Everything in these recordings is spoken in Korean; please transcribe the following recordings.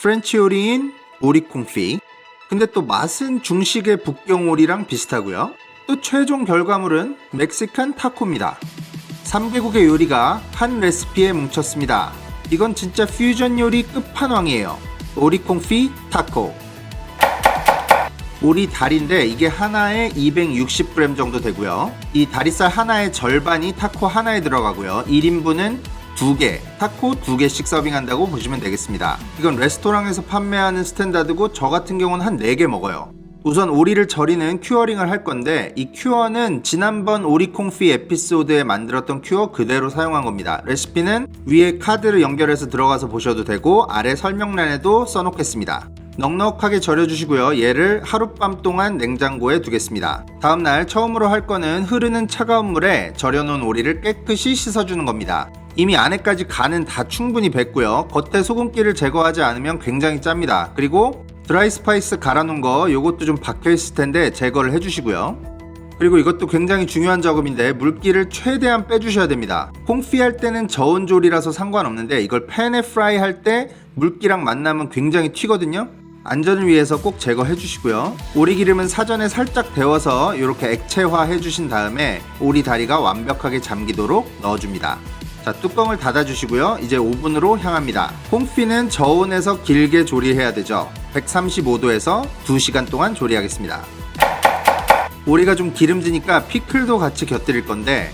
프렌치 요리인 오리 콩피. 근데 또 맛은 중식의 북경 오리랑 비슷하고요. 또 최종 결과물은 멕시칸 타코입니다. 3개국의 요리가 한 레시피에 뭉쳤습니다. 이건 진짜 퓨전 요리 끝판왕이에요. 오리 콩피 타코. 오리 다리인데 이게 하나에 260g 정도 되고요. 이 다리살 하나의 절반이 타코 하나에 들어가고요. 1인분은 2개, 타코 2개씩 서빙한다고 보시면 되겠습니다. 이건 레스토랑에서 판매하는 스탠다드고 저 같은 경우는 한 4개 먹어요. 우선 오리를 절이는 큐어링을 할 건데 이 큐어는 지난번 오리 콩피 에피소드에 만들었던 큐어 그대로 사용한 겁니다. 레시피는 위에 카드를 연결해서 들어가서 보셔도 되고 아래 설명란에도 써놓겠습니다. 넉넉하게 절여주시고요. 얘를 하룻밤 동안 냉장고에 두겠습니다. 다음날 처음으로 할 거는 흐르는 차가운 물에 절여놓은 오리를 깨끗이 씻어주는 겁니다. 이미 안에까지 간은 다 충분히 뱄고요. 겉에 소금기를 제거하지 않으면 굉장히 짭니다. 그리고 드라이 스파이스 갈아놓은 거 요것도 좀 박혀있을 텐데 제거를 해주시고요. 그리고 이것도 굉장히 중요한 작업인데 물기를 최대한 빼주셔야 됩니다. 콩피 할 때는 저온 조리라서 상관없는데 이걸 팬에 프라이 할 때 물기랑 만나면 굉장히 튀거든요. 안전을 위해서 꼭 제거해 주시고요. 오리 기름은 사전에 살짝 데워서 이렇게 액체화 해주신 다음에 오리 다리가 완벽하게 잠기도록 넣어줍니다. 자, 뚜껑을 닫아 주시고요. 이제 오븐으로 향합니다. 콩피는 저온에서 길게 조리해야 되죠. 135도에서 2시간 동안 조리하겠습니다. 오리가 좀 기름지니까 피클도 같이 곁들일 건데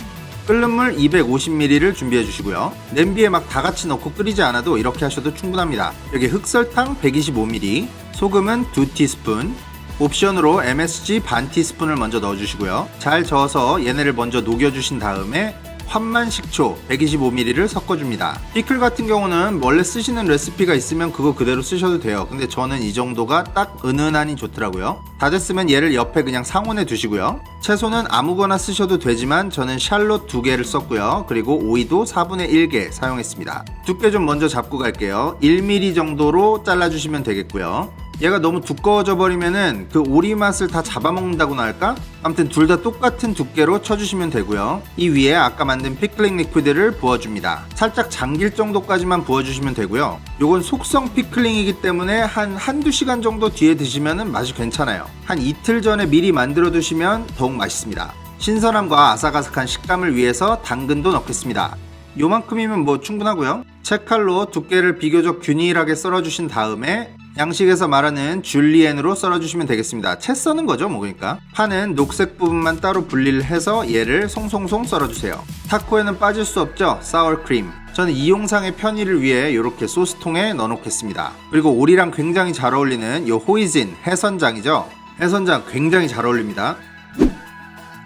끓는 물 250ml를 준비해 주시고요. 냄비에 막 다 같이 넣고 끓이지 않아도 이렇게 하셔도 충분합니다. 여기 흑설탕 125ml, 소금은 2티스푼, 옵션으로 MSG 반 티스푼을 먼저 넣어 주시고요. 잘 저어서 얘네를 먼저 녹여 주신 다음에 환만 식초 125ml를 섞어줍니다. 피클 같은 경우는 원래 쓰시는 레시피가 있으면 그거 그대로 쓰셔도 돼요. 근데 저는 이 정도가 딱 은은하니 좋더라고요. 다 됐으면 얘를 옆에 그냥 상온에 두시고요. 채소는 아무거나 쓰셔도 되지만 저는 샬롯 2개를 썼고요. 그리고 오이도 4분의 1개 사용했습니다. 두께 좀 먼저 잡고 갈게요. 1mm 정도로 잘라주시면 되겠고요. 얘가 너무 두꺼워져 버리면은 그 오리 맛을 다 잡아먹는다고나 할까? 아무튼 둘 다 똑같은 두께로 쳐주시면 되고요. 이 위에 아까 만든 피클링 리퀴드를 부어줍니다. 살짝 잠길 정도까지만 부어주시면 되고요. 요건 속성 피클링이기 때문에 한두 시간 정도 뒤에 드시면은 맛이 괜찮아요. 한 이틀 전에 미리 만들어 두시면 더욱 맛있습니다. 신선함과 아삭아삭한 식감을 위해서 당근도 넣겠습니다. 요만큼이면 뭐 충분하고요. 채칼로 두께를 비교적 균일하게 썰어주신 다음에 양식에서 말하는 줄리엔으로 썰어주시면 되겠습니다. 채 써는 거죠 뭐. 그러니까 파는 녹색 부분만 따로 분리를 해서 얘를 송송송 썰어주세요. 타코에는 빠질 수 없죠, 사워크림. 저는 이 영상의 편의를 위해 이렇게 소스통에 넣어놓겠습니다. 그리고 오리랑 굉장히 잘 어울리는 요 호이진 해선장이죠. 해선장 굉장히 잘 어울립니다.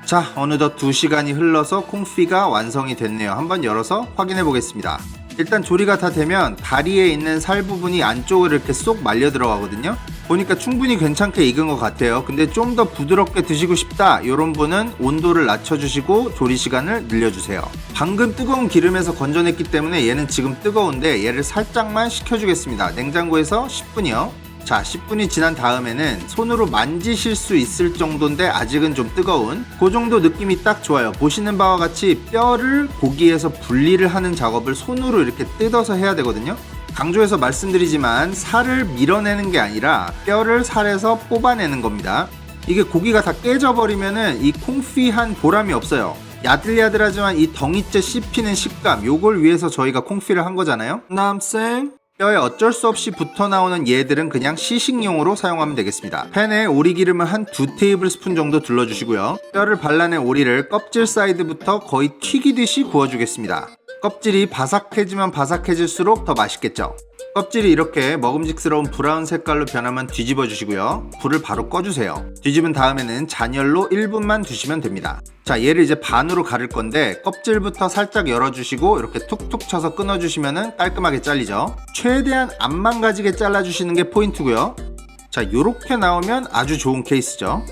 자, 어느덧 2시간이 흘러서 콩피가 완성이 됐네요. 한번 열어서 확인해 보겠습니다. 일단 조리가 다 되면 다리에 있는 살 부분이 안쪽으로 이렇게 쏙 말려 들어가거든요. 보니까 충분히 괜찮게 익은 것 같아요. 근데 좀 더 부드럽게 드시고 싶다 이런 분은 온도를 낮춰주시고 조리 시간을 늘려주세요. 방금 뜨거운 기름에서 건져냈기 때문에 얘는 지금 뜨거운데 얘를 살짝만 식혀주겠습니다. 냉장고에서 10분이요. 자, 10분이 지난 다음에는 손으로 만지실 수 있을 정도인데 아직은 좀 뜨거운 그 정도 느낌이 딱 좋아요. 보시는 바와 같이 뼈를 고기에서 분리를 하는 작업을 손으로 이렇게 뜯어서 해야 되거든요. 강조해서 말씀드리지만 살을 밀어내는 게 아니라 뼈를 살에서 뽑아내는 겁니다. 이게 고기가 다 깨져버리면은 이 콩피한 보람이 없어요. 야들야들하지만 이 덩이째 씹히는 식감, 요걸 위해서 저희가 콩피를 한 거잖아요. 남생 뼈에 어쩔 수 없이 붙어 나오는 얘들은 그냥 시식용으로 사용하면 되겠습니다. 팬에 오리 기름을 한 2테이블스푼 정도 둘러주시고요. 뼈를 발라낸 오리를 껍질 사이드부터 거의 튀기듯이 구워주겠습니다. 껍질이 바삭해지면 바삭해질수록 더 맛있겠죠. 껍질이 이렇게 먹음직스러운 브라운 색깔로 변하면 뒤집어 주시고요. 불을 바로 꺼주세요. 뒤집은 다음에는 잔열로 1분만 두시면 됩니다. 자, 얘를 이제 반으로 가를 건데 껍질부터 살짝 열어주시고 이렇게 툭툭 쳐서 끊어주시면 깔끔하게 잘리죠. 최대한 안 망가지게 잘라주시는 게 포인트고요. 자, 요렇게 나오면 아주 좋은 케이스죠.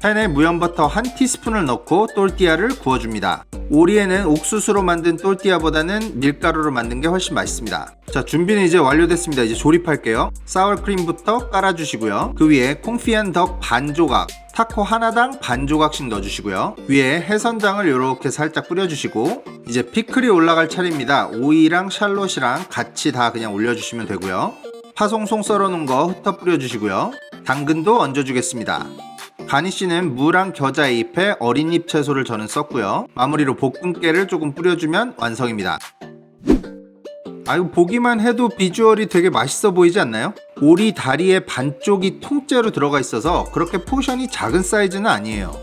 팬에 무염버터 한 티스푼을 넣고 또르띠아를 구워줍니다. 오리에는 옥수수로 만든 또르띠아보다는 밀가루로 만든 게 훨씬 맛있습니다. 자, 준비는 이제 완료됐습니다. 이제 조립할게요. 사워크림부터 깔아주시고요. 그 위에 콩피한 덕 반 조각, 타코 하나당 반 조각씩 넣어주시고요. 위에 해선장을 이렇게 살짝 뿌려주시고 이제 피클이 올라갈 차례입니다. 오이랑 샬롯이랑 같이 다 그냥 올려주시면 되고요. 파송송 썰어놓은 거 흩어 뿌려주시고요. 당근도 얹어주겠습니다. 가니쉬는 무랑 겨자잎에 어린잎 채소를 저는 썼고요. 마무리로 볶음깨를 조금 뿌려주면 완성입니다. 이거 보기만 해도 비주얼이 되게 맛있어 보이지 않나요? 오리 다리의 반쪽이 통째로 들어가 있어서 그렇게 포션이 작은 사이즈는 아니에요.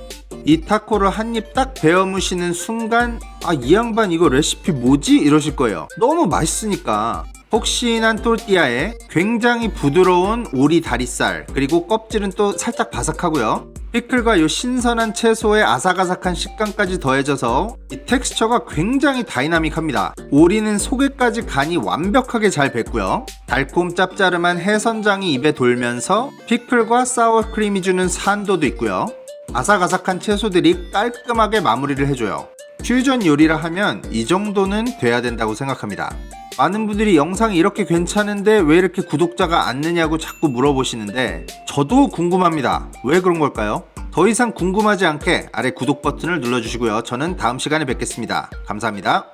이 타코를 한 입 딱 베어 무시는 순간 이 양반 이거 레시피 뭐지? 이러실 거예요. 너무 맛있으니까. 폭신한 또르띠아에 굉장히 부드러운 오리 다리살, 그리고 껍질은 또 살짝 바삭하고요. 피클과 요 신선한 채소의 아삭아삭한 식감까지 더해져서 이 텍스처가 굉장히 다이나믹합니다. 오리는 속에까지 간이 완벽하게 잘 뱄고요. 달콤 짭짜름한 해선장이 입에 돌면서 피클과 사워크림이 주는 산도도 있고요. 아삭아삭한 채소들이 깔끔하게 마무리를 해줘요. 퓨전 요리라 하면 이 정도는 돼야 된다고 생각합니다. 많은 분들이 영상이 이렇게 괜찮은데 왜 이렇게 구독자가 안 느냐고 자꾸 물어보시는데 저도 궁금합니다. 왜 그런 걸까요? 더 이상 궁금하지 않게 아래 구독 버튼을 눌러주시고요. 저는 다음 시간에 뵙겠습니다. 감사합니다.